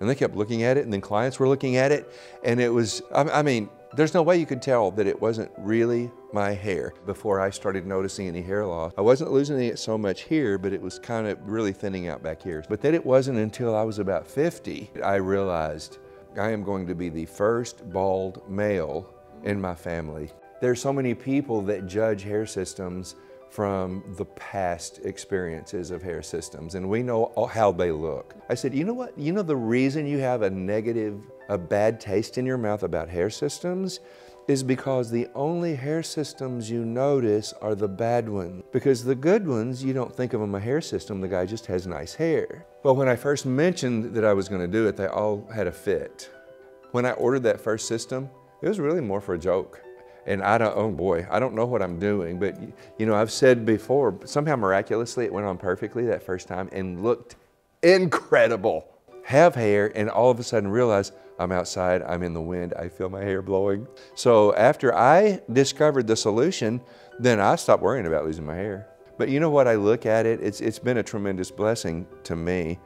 And they kept looking at it, and then clients were looking at it, and it was, I mean, there's no way you could tell that it wasn't really my hair before I started noticing any hair loss. I wasn't losing it so much here, but it was kind of really thinning out back here. But then it wasn't until I was about 50, I realized I am going to be the first bald male in my family. There's so many people that judge hair systems from the past experiences of hair systems, and we know how they look. I said, you know what? You know the reason you have a bad taste in your mouth about hair systems is because the only hair systems you notice are the bad ones. Because the good ones, you don't think of them a hair system, the guy just has nice hair. Well, when I first mentioned that I was gonna do it, they all had a fit. When I ordered that first system, it was really more for a joke. And oh boy, I don't know what I'm doing, but you know, I've said before, somehow miraculously it went on perfectly that first time and looked incredible. Have hair and all of a sudden realize I'm outside, I'm in the wind, I feel my hair blowing. So after I discovered the solution, then I stopped worrying about losing my hair. But you know what, I look at it, it's been a tremendous blessing to me,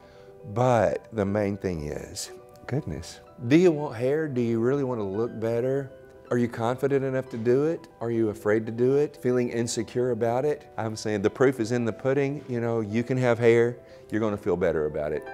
but the main thing is, goodness, do you want hair? Do you really want to look better? Are you confident enough to do it? Are you afraid to do it? Feeling insecure about it? I'm saying the proof is in the pudding. You know, you can have hair, you're gonna feel better about it.